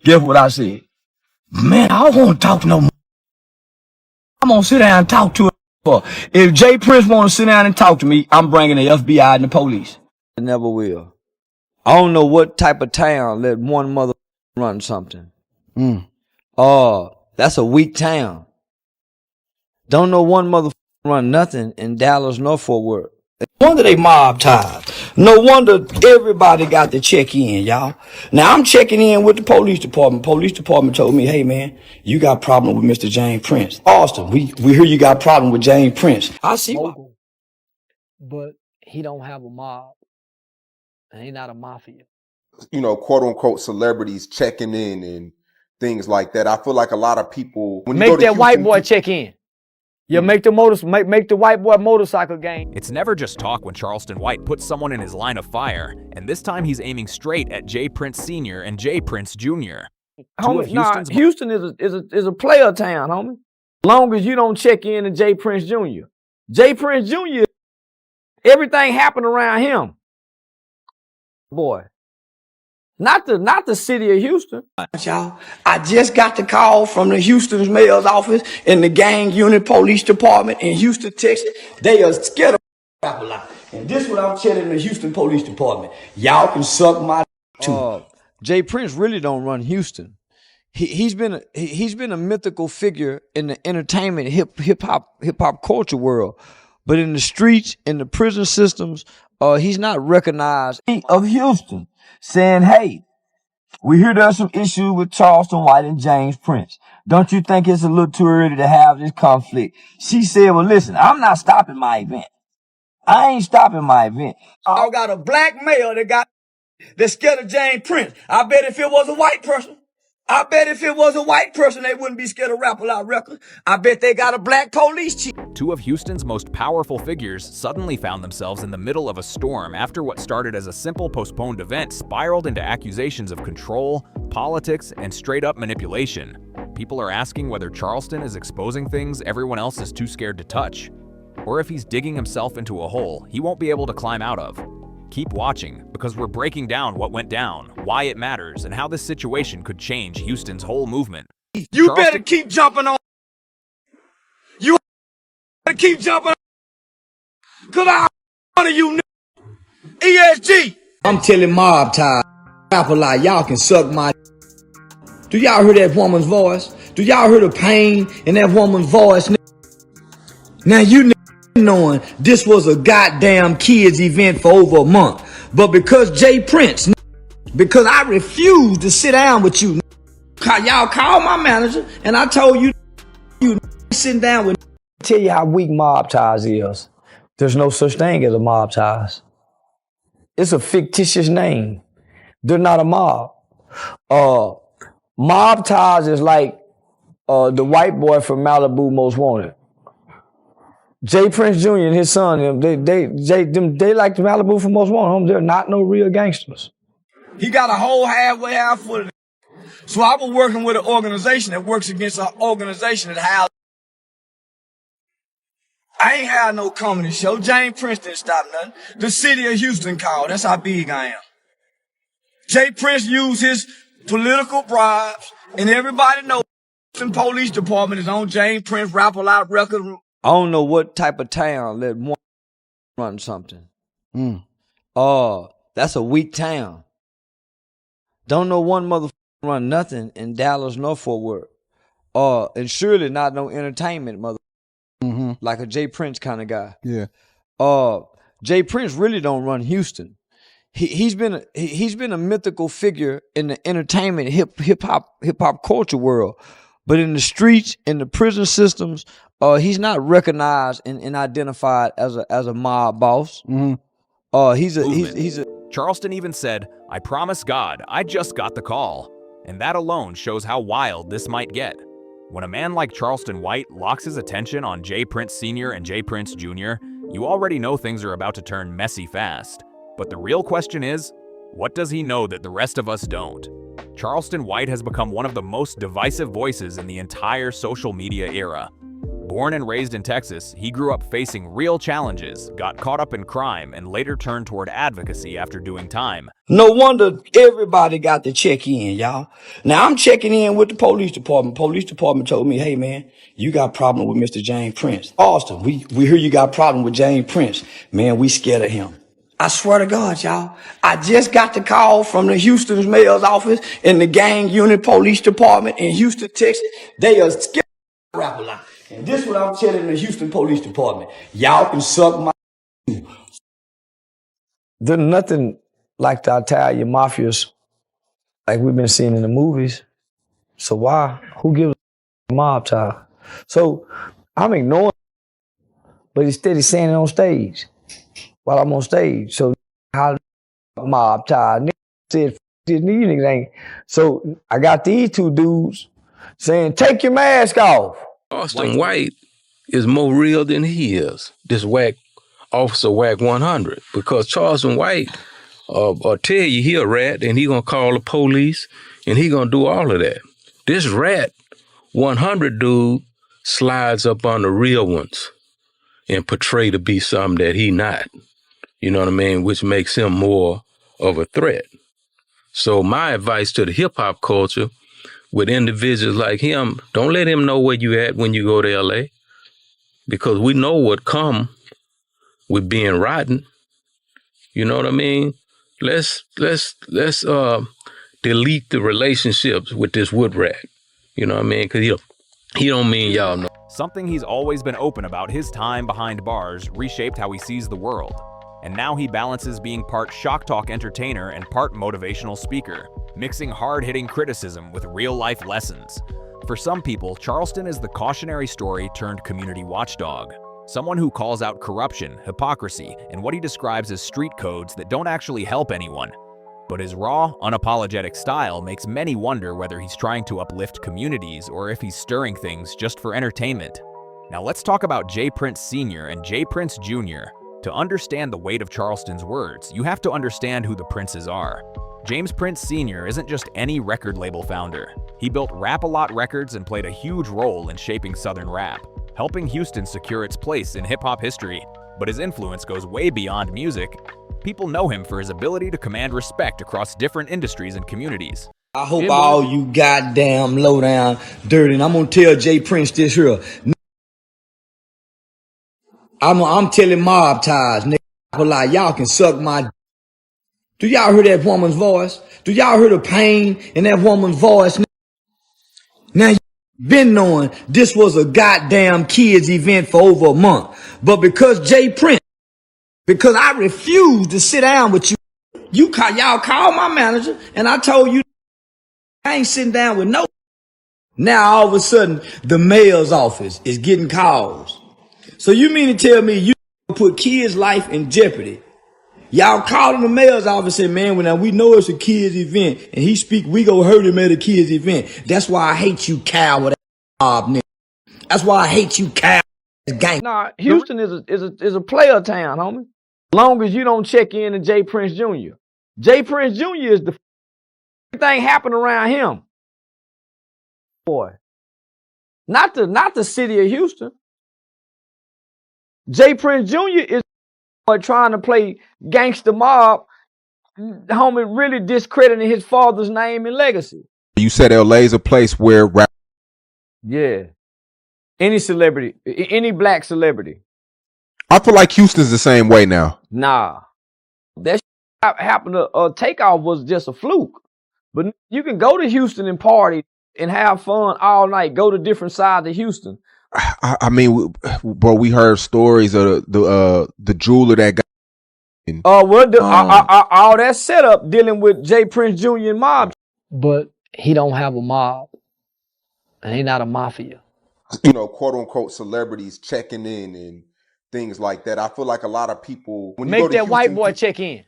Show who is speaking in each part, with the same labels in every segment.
Speaker 1: Guess what I said? Man, I don't want to talk no more. I'm going to sit down and talk to her. If Jay Prince want to sit down and talk to me, I'm bringing the FBI and the police.
Speaker 2: I never will. I don't know what type of town let one mother run something. That's a weak town. Don't know one mother run nothing in Dallas nor Fort Worth.
Speaker 1: No wonder they mob ties. No wonder everybody got to check in, y'all. Now I'm checking in with the police department. Police department told me, hey man, you got a problem with Mr. James Prince. Austin, we hear you got a problem with James Prince. I see why.
Speaker 3: But he don't have a mob. And he not a mafia.
Speaker 4: You know, quote unquote celebrities checking in and things like that. I feel like a lot of people when
Speaker 3: make that white boy check in. Yeah, make the white boy motorcycle gang.
Speaker 5: It's never just talk when Charleston White puts someone in his line of fire, and this time he's aiming straight at Jay Prince Sr. and Jay Prince Jr.
Speaker 3: Houston is a player town, homie. Long as you don't check in to Jay Prince Jr. Jay Prince Jr., everything happened around him. Boy. Not the city of Houston.
Speaker 1: Y'all, I just got the call from the Houston's mayor's office and the gang unit police department in Houston, Texas. They are scared of rap a lot. And this is what I'm telling the Houston police department. Y'all can suck my too.
Speaker 2: Jay Prince really don't run Houston. He's been a mythical figure in the entertainment hip hop culture world, but in the streets, in the prison systems, he's not recognized.
Speaker 1: Of Houston saying, hey, we hear there's some issues with Charleston White and James Prince. Don't you think it's a little too early to have this conflict? She said, well, listen, I'm not stopping my event. I ain't stopping my event. I got a black male that's scared of James Prince. I bet if it was a white person, they wouldn't be scared of Rap A Lot Records. I bet they got a black police chief.
Speaker 5: Two of Houston's most powerful figures suddenly found themselves in the middle of a storm after what started as a simple postponed event spiraled into accusations of control, politics, and straight-up manipulation. People are asking whether Charleston is exposing things everyone else is too scared to touch, or if he's digging himself into a hole he won't be able to climb out of. Keep watching, because we're breaking down what went down, why it matters, and how this situation could change Houston's whole movement.
Speaker 1: You better keep jumping on. You better keep jumping on. Cause I'm one of you ESG. I'm telling mob ties, Rap A Lot, y'all can suck my. Do y'all hear that woman's voice? Do y'all hear the pain in that woman's voice? Now you knowing this was a goddamn kids event for over a month. But because Jay Prince, because I refused to sit down with you, y'all called my manager and I told you sitting down with.
Speaker 3: Tell you how weak mob ties is. There's no such thing as a mob ties. It's a fictitious name. They're not a mob. Mob ties is like the white boy from Malibu Most Wanted. Jay Prince Jr. and his son, they like the Malibu from Most Wanted. They're not no real gangsters.
Speaker 1: He got a whole half foot of it. So I was working with an organization that works against an organization that has. I ain't had no comedy show. James Prince didn't stop nothing. The city of Houston called. That's how big I am. Jay Prince used his political bribes, and everybody knows the police department is on James Prince Rap A Lot Records.
Speaker 2: I don't know what type of town let one run something. That's a weak town. Don't know one mother run nothing in Dallas nor Fort Worth. And surely not no entertainment mother. Like a Jay Prince kind of guy.
Speaker 4: Yeah.
Speaker 2: Jay Prince really don't run Houston. He's been a mythical figure in the entertainment hip hop culture world, but in the streets, in the prison systems, he's not recognized and identified as a mob boss. He's a.
Speaker 5: Charleston even said, "I promise God, I just got the call," and that alone shows how wild this might get. When a man like Charleston White locks his attention on Jay Prince Sr. and Jay Prince Jr., you already know things are about to turn messy fast. But the real question is, what does he know that the rest of us don't? Charleston White has become one of the most divisive voices in the entire social media era. Born and raised in Texas, he grew up facing real challenges, got caught up in crime, and later turned toward advocacy after doing time.
Speaker 1: No wonder everybody got to check in, y'all. Now I'm checking in with the police department. Police department told me, hey man, you got a problem with Mr. James Prince. Austin, we hear you got a problem with James Prince. Man, we scared of him. I swear to God, y'all, I just got the call from the Houston's mayor's office and the gang unit police department in Houston, Texas. They are scared of rap a lot. And this is what I'm telling the Houston Police Department. Y'all can suck my.
Speaker 3: There's nothing like the Italian mafias like we've been seeing in the movies. So why? Who gives a mob tie? So I'm ignoring, but he's steady saying it on stage while I'm on stage. So how mob tie? Nigga said this nigga ain't. So I got these two dudes saying, take your mask off.
Speaker 6: Charleston White is more real than he is. This whack officer whack 100, because Charleston White tell you he a rat and he gonna call the police and he gonna do all of that. This rat 100 dude slides up on the real ones and portray to be something that he not. You know what I mean? Which makes him more of a threat. So my advice to the hip hop culture with individuals like him, don't let him know where you at when you go to LA, because we know what come with being rotten. You know what I mean? Let's delete the relationships with this wood rat. You know what I mean? Because he don't mean y'all know.
Speaker 5: Something he's always been open about, his time behind bars reshaped how he sees the world. And now he balances being part shock talk entertainer and part motivational speaker, mixing hard-hitting criticism with real-life lessons. For some people, Charleston is the cautionary story turned community watchdog. Someone who calls out corruption, hypocrisy, and what he describes as street codes that don't actually help anyone. But his raw, unapologetic style makes many wonder whether he's trying to uplift communities or if he's stirring things just for entertainment. Now let's talk about J. Prince Sr. and J. Prince Jr. To understand the weight of Charleston's words, you have to understand who the Princes are. James Prince Sr. isn't just any record label founder. He built Rap-A-Lot Records and played a huge role in shaping Southern rap, helping Houston secure its place in hip-hop history. But his influence goes way beyond music. People know him for his ability to command respect across different industries and communities.
Speaker 1: I hope all you goddamn low down dirty, and I'm gonna tell Jay Prince this here. I'm telling mob ties, nigga, like y'all can suck my. Do y'all hear that woman's voice? Do y'all hear the pain in that woman's voice? Now you been knowing this was a goddamn kids event for over a month, but because Jay Prince, because I refused to sit down with you, y'all called my manager, and I told you I ain't sitting down with no. Now all of a sudden the mayor's office is getting calls. So you mean to tell me you put kids' life in jeopardy? Y'all calling the mayor's office and said, man, we know it's a kids' event, and he speak, we go hurt him at a kids' event. That's why I hate you, coward mob nigga. That's why I hate you, coward gang.
Speaker 3: Nah, Houston is a player town, homie. As long as you don't check in to J. Prince Jr. J. Prince Jr. is the everything happen around him. Boy. Not the city of Houston. J. Prince Jr. is trying to play gangster mob, homie, really discrediting his father's name and legacy.
Speaker 4: You said LA's a place where rap.
Speaker 3: Yeah. Any celebrity, any black celebrity.
Speaker 4: I feel like Houston's the same way now.
Speaker 3: Nah. That happened to Takeoff was just a fluke. But you can go to Houston and party and have fun all night, go to different sides of Houston.
Speaker 4: I mean, bro, we heard stories of the jeweler that got.
Speaker 3: All that setup dealing with J. Prince Jr. and mob. But he don't have a mob. And he not a mafia.
Speaker 4: You know, quote unquote celebrities checking in and things like that. I feel like a lot of people when
Speaker 3: make
Speaker 4: you go to
Speaker 3: that
Speaker 4: Houston,
Speaker 3: white boy check in.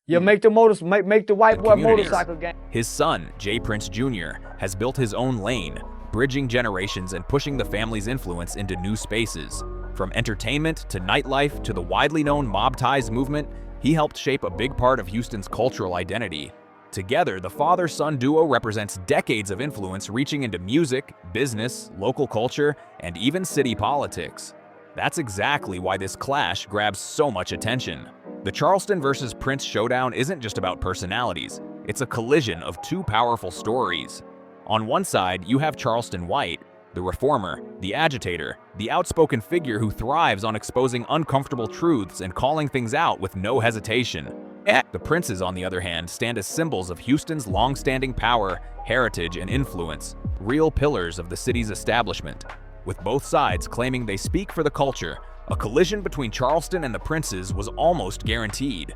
Speaker 3: Yeah, make the white boy motorcycle gang.
Speaker 5: His son, J. Prince Jr., has built his own lane, bridging generations and pushing the family's influence into new spaces. From entertainment to nightlife to the widely known mob ties movement, he helped shape a big part of Houston's cultural identity. Together, the father-son duo represents decades of influence reaching into music, business, local culture, and even city politics. That's exactly why this clash grabs so much attention. The Charleston versus Prince showdown isn't just about personalities, it's a collision of two powerful stories. On one side, you have Charleston White, the reformer, the agitator, the outspoken figure who thrives on exposing uncomfortable truths and calling things out with no hesitation. The Princes, on the other hand, stand as symbols of Houston's long-standing power, heritage, and influence, real pillars of the city's establishment. With both sides claiming they speak for the culture, a collision between Charleston and the Princes was almost guaranteed.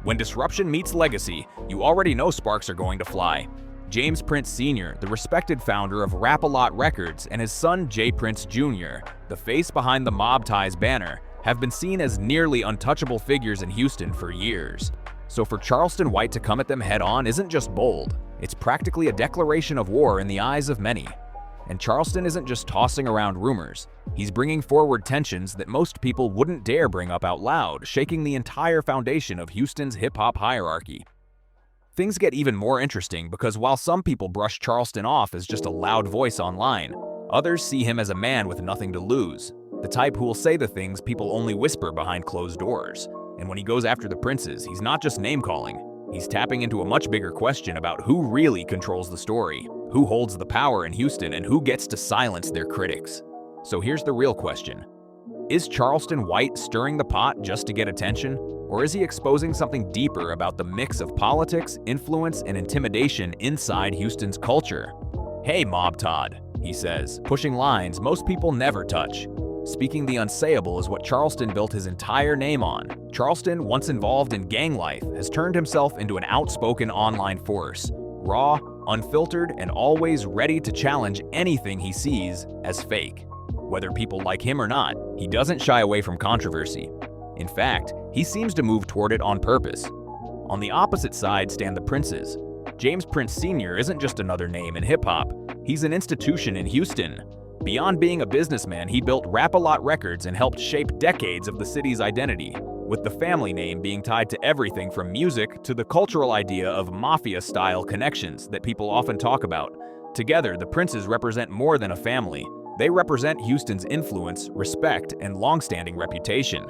Speaker 5: When disruption meets legacy, you already know sparks are going to fly. James Prince Sr., the respected founder of Rap-A-Lot Records, and his son J. Prince Jr., the face behind the Mob Ties banner, have been seen as nearly untouchable figures in Houston for years. So for Charleston White to come at them head-on isn't just bold, it's practically a declaration of war in the eyes of many. And Charleston isn't just tossing around rumors, he's bringing forward tensions that most people wouldn't dare bring up out loud, shaking the entire foundation of Houston's hip-hop hierarchy. Things get even more interesting because while some people brush Charleston off as just a loud voice online, others see him as a man with nothing to lose, the type who will say the things people only whisper behind closed doors. And when he goes after the Princes, he's not just name-calling, he's tapping into a much bigger question about who really controls the story, who holds the power in Houston, and who gets to silence their critics. So here's the real question. Is Charleston White stirring the pot just to get attention? Or is he exposing something deeper about the mix of politics, influence, and intimidation inside Houston's culture? "Hey, Mob Todd," he says, pushing lines most people never touch. Speaking the unsayable is what Charleston built his entire name on. Charleston, once involved in gang life, has turned himself into an outspoken online force, raw, unfiltered, and always ready to challenge anything he sees as fake. Whether people like him or not, he doesn't shy away from controversy. In fact, he seems to move toward it on purpose. On the opposite side stand the Princes. James Prince Sr. isn't just another name in hip-hop, he's an institution in Houston. Beyond being a businessman, he built Rap-A-Lot Records and helped shape decades of the city's identity, with the family name being tied to everything from music to the cultural idea of mafia-style connections that people often talk about. Together, the Princes represent more than a family. They represent Houston's influence, respect, and long-standing reputation.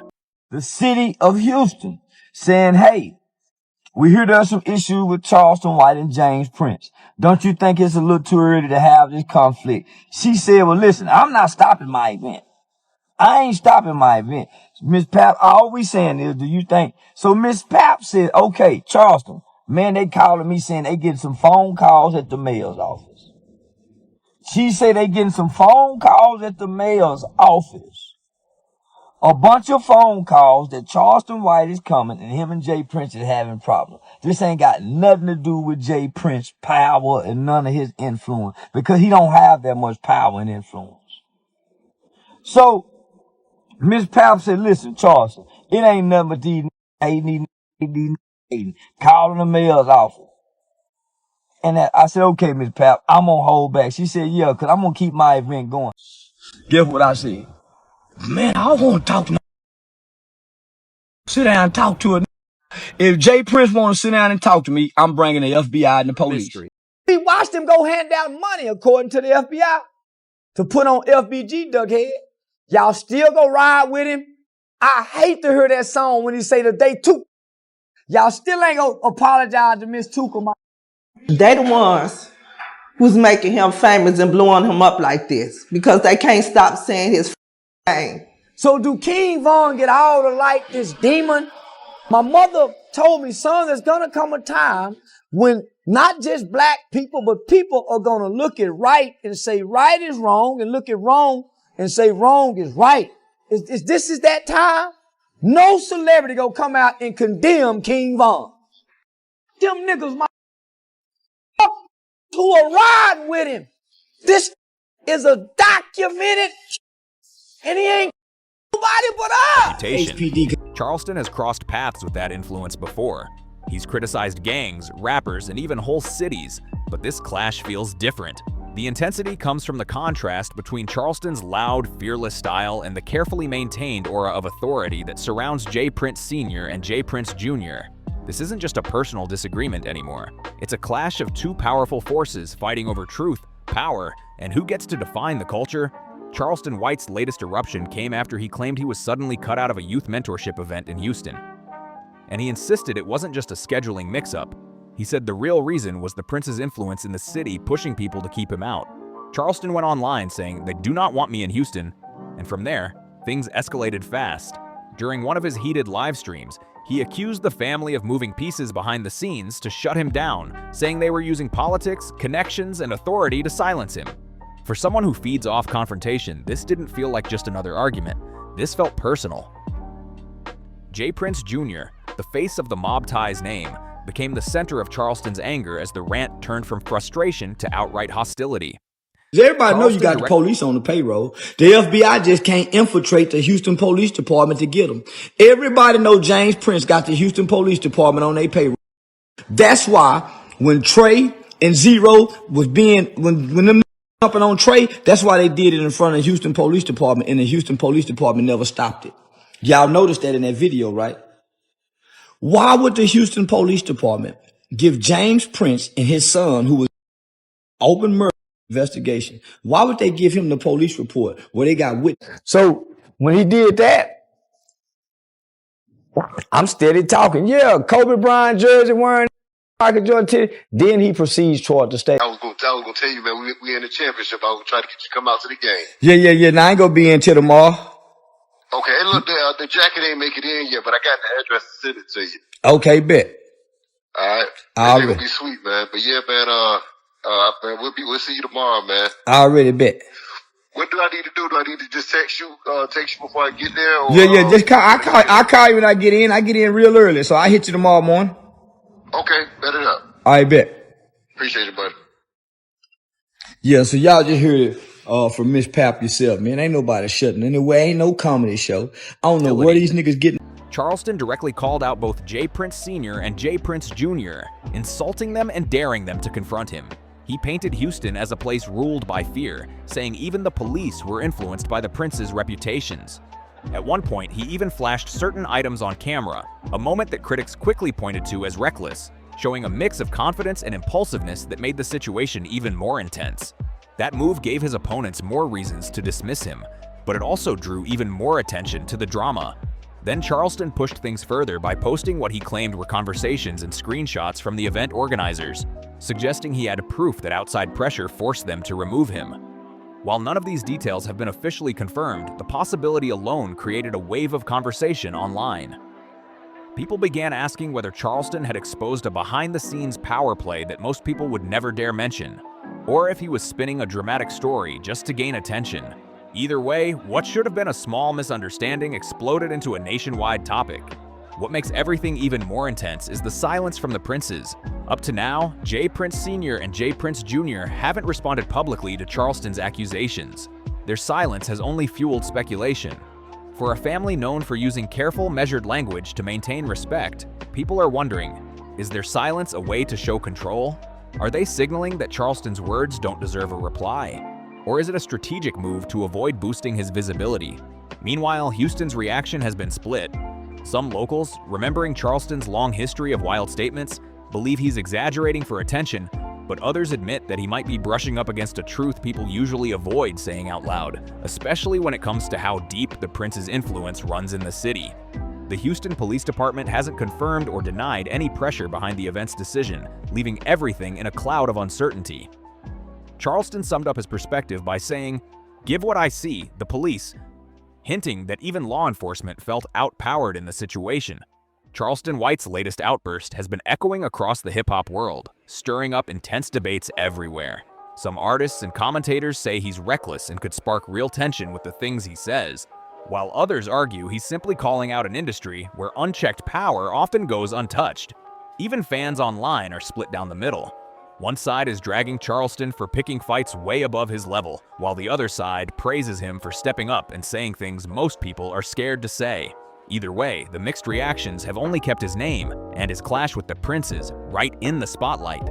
Speaker 3: The city of Houston saying, hey, we hear there's some issues with Charleston White and James Prince. Don't you think it's a little too early to have this conflict? She said, well, listen, I'm not stopping my event. I ain't stopping my event. Miss Pap, all we saying is, do you think? So Miss Pap said, okay, Charleston, man, they calling me saying they getting some phone calls at the mayor's office. She said they getting some phone calls at the mayor's office. A bunch of phone calls that Charleston White is coming and him and Jay Prince is having problems. This ain't got nothing to do with Jay Prince's power and none of his influence because he don't have that much power and influence. So Miss Pap said, listen, Charleston, it ain't nothing but these calling the mayor's office. And I said, okay, Miss Pap, I'm going to hold back. She said, yeah, because I'm going to keep my event going. Guess what I said? Man, I want to talk to sit down and talk to her. If Jay Prince want to sit down and talk to me, I'm bringing the FBI and the police. We watched him go hand out money, according to the FBI, to put on FBG Duckhead. Y'all still go ride with him? I hate to hear that song when he say the day Tuka. Y'all still ain't gonna apologize to Miss Tuka.
Speaker 7: They the ones who's making him famous and blowing him up like this because they can't stop saying his name.
Speaker 3: So do King Von get all the light, this demon? My mother told me, son, there's gonna come a time when not just black people, but people are gonna look at right and say right is wrong and look at wrong and say wrong is right. This is that time? No celebrity gonna come out and condemn King Von. Them niggas, my who are riding with him. This is a documented, and he ain't nobody but us.
Speaker 5: HPD. Charleston has crossed paths with that influence before. He's criticized gangs, rappers, and even whole cities, but this clash feels different. The intensity comes from the contrast between Charleston's loud, fearless style and the carefully maintained aura of authority that surrounds Jay Prince Sr. and Jay Prince Jr. This isn't just a personal disagreement anymore. It's a clash of two powerful forces fighting over truth, power, and who gets to define the culture. Charleston White's latest eruption came after he claimed he was suddenly cut out of a youth mentorship event in Houston. And he insisted it wasn't just a scheduling mix-up. He said the real reason was the prince's influence in the city pushing people to keep him out. Charleston went online saying, "They do not want me in Houston," and from there, things escalated fast. During one of his heated live streams, he accused the family of moving pieces behind the scenes to shut him down, saying they were using politics, connections, and authority to silence him. For someone who feeds off confrontation, this didn't feel like just another argument. This felt personal. J. Prince Jr., the face of the mob ties name, became the center of Charleston's anger as the rant turned from frustration to outright hostility.
Speaker 1: Everybody knows you got the police on the payroll. The FBI just can't infiltrate the Houston Police Department to get them. Everybody knows James Prince got the Houston Police Department on their payroll. That's why when Trey and Zero was when them jumping on Trey, that's why they did it in front of the Houston Police Department, and the Houston Police Department never stopped it. Y'all noticed that in that video, right? Why would the Houston Police Department give James Prince and his son, who was open murder investigation, why would they give him the police report where they got witnesses?
Speaker 3: So when he did that, I'm steady talking. Yeah, Kobe Bryant jersey wearing, Michael Jordan. Then he proceeds toward the stage.
Speaker 8: I was gonna tell you, man, we in the championship. I was trying to get you to come out to the game.
Speaker 1: Yeah. Now I ain't gonna be in till tomorrow.
Speaker 8: Okay, and look, the jacket ain't make it in yet, but I got the address to send it to you.
Speaker 1: Okay, bet.
Speaker 8: All right.
Speaker 1: All
Speaker 8: It's
Speaker 1: right.
Speaker 8: gonna be sweet, man. But yeah, man, man, we'll see you tomorrow, man.
Speaker 1: I already bet.
Speaker 8: What do I need to do? Do I need to just text you before I get there? Or,
Speaker 1: Yeah. Just call. I call you when I get in. I get in real early, so I hit you tomorrow morning.
Speaker 8: Okay, bet it up.
Speaker 1: I bet.
Speaker 8: Appreciate it, buddy.
Speaker 1: Yeah. So y'all just heard it from Miss Pap yourself, man. Ain't nobody shutting. Anyway, ain't no comedy show. I don't know where these niggas getting.
Speaker 5: Charleston directly called out both J. Prince Sr. and J. Prince Jr., insulting them and daring them to confront him. He painted Houston as a place ruled by fear, saying even the police were influenced by the prince's reputations. At one point, he even flashed certain items on camera, a moment that critics quickly pointed to as reckless, showing a mix of confidence and impulsiveness that made the situation even more intense. That move gave his opponents more reasons to dismiss him, but it also drew even more attention to the drama. Then Charleston pushed things further by posting what he claimed were conversations and screenshots from the event organizers, suggesting he had proof that outside pressure forced them to remove him. While none of these details have been officially confirmed, the possibility alone created a wave of conversation online. People began asking whether Charleston had exposed a behind-the-scenes power play that most people would never dare mention, or if he was spinning a dramatic story just to gain attention. Either way, what should have been a small misunderstanding exploded into a nationwide topic. What makes everything even more intense is the silence from the princes. Up to now, J. Prince Sr. and J. Prince Jr. haven't responded publicly to Charleston's accusations. Their silence has only fueled speculation. For a family known for using careful, measured language to maintain respect, people are wondering, is their silence a way to show control? Are they signaling that Charleston's words don't deserve a reply? Or is it a strategic move to avoid boosting his visibility? Meanwhile, Houston's reaction has been split. Some locals, remembering Charleston's long history of wild statements, believe he's exaggerating for attention, but others admit that he might be brushing up against a truth people usually avoid saying out loud, especially when it comes to how deep the prince's influence runs in the city. The Houston Police Department hasn't confirmed or denied any pressure behind the event's decision, leaving everything in a cloud of uncertainty. Charleston summed up his perspective by saying, "Give what I see, the police," hinting that even law enforcement felt outpowered in the situation. Charleston White's latest outburst has been echoing across the hip-hop world, stirring up intense debates everywhere. Some artists and commentators say he's reckless and could spark real tension with the things he says, while others argue he's simply calling out an industry where unchecked power often goes untouched. Even fans online are split down the middle. One side is dragging Charleston for picking fights way above his level, while the other side praises him for stepping up and saying things most people are scared to say. Either way, the mixed reactions have only kept his name and his clash with the princes right in the spotlight.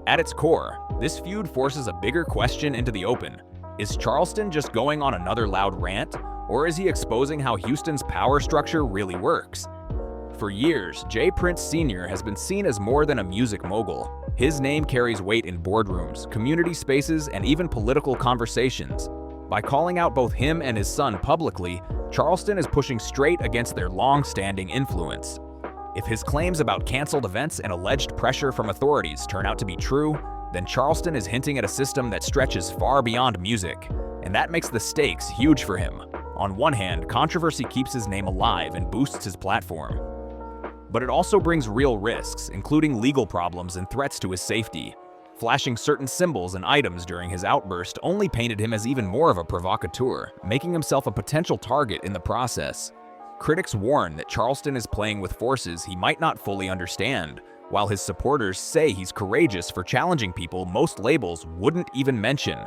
Speaker 5: At its core, this feud forces a bigger question into the open. Is Charleston just going on another loud rant, or is he exposing how Houston's power structure really works? For years, J. Prince Sr. has been seen as more than a music mogul. His name carries weight in boardrooms, community spaces, and even political conversations. By calling out both him and his son publicly, Charleston is pushing straight against their long-standing influence. If his claims about canceled events and alleged pressure from authorities turn out to be true, then Charleston is hinting at a system that stretches far beyond music, and that makes the stakes huge for him. On one hand, controversy keeps his name alive and boosts his platform. But it also brings real risks, including legal problems and threats to his safety. Flashing certain symbols and items during his outburst only painted him as even more of a provocateur, making himself a potential target in the process. Critics warn that Charleston is playing with forces he might not fully understand, while his supporters say he's courageous for challenging people most labels wouldn't even mention.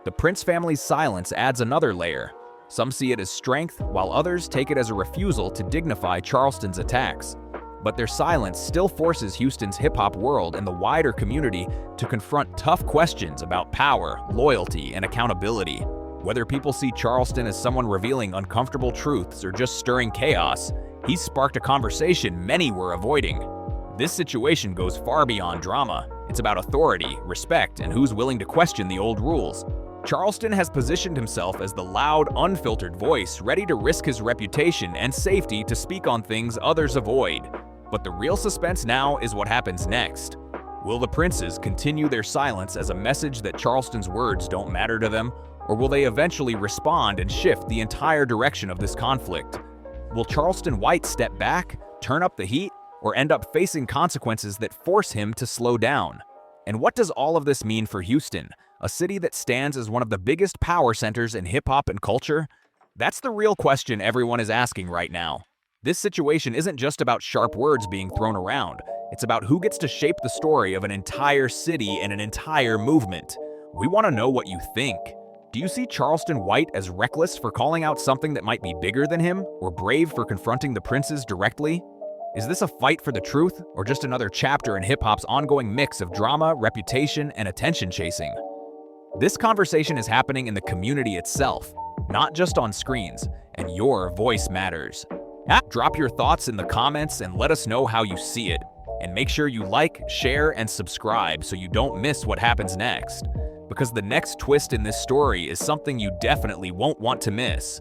Speaker 5: The Prince family's silence adds another layer. Some see it as strength, while others take it as a refusal to dignify Charleston's attacks. But their silence still forces Houston's hip-hop world and the wider community to confront tough questions about power, loyalty, and accountability. Whether people see Charleston as someone revealing uncomfortable truths or just stirring chaos, he's sparked a conversation many were avoiding. This situation goes far beyond drama. It's about authority, respect, and who's willing to question the old rules. Charleston has positioned himself as the loud, unfiltered voice ready to risk his reputation and safety to speak on things others avoid. But the real suspense now is what happens next. Will the Princes continue their silence as a message that Charleston's words don't matter to them, or will they eventually respond and shift the entire direction of this conflict? Will Charleston White step back, turn up the heat, or end up facing consequences that force him to slow down? And what does all of this mean for Houston, a city that stands as one of the biggest power centers in hip-hop and culture? That's the real question everyone is asking right now. This situation isn't just about sharp words being thrown around. It's about who gets to shape the story of an entire city and an entire movement. We want to know what you think. Do you see Charleston White as reckless for calling out something that might be bigger than him, or brave for confronting the Princes directly? Is this a fight for the truth, or just another chapter in hip-hop's ongoing mix of drama, reputation, and attention chasing? This conversation is happening in the community itself, not just on screens, and your voice matters. Drop your thoughts in the comments and let us know how you see it. And make sure you like, share, and subscribe so you don't miss what happens next. Because the next twist in this story is something you definitely won't want to miss.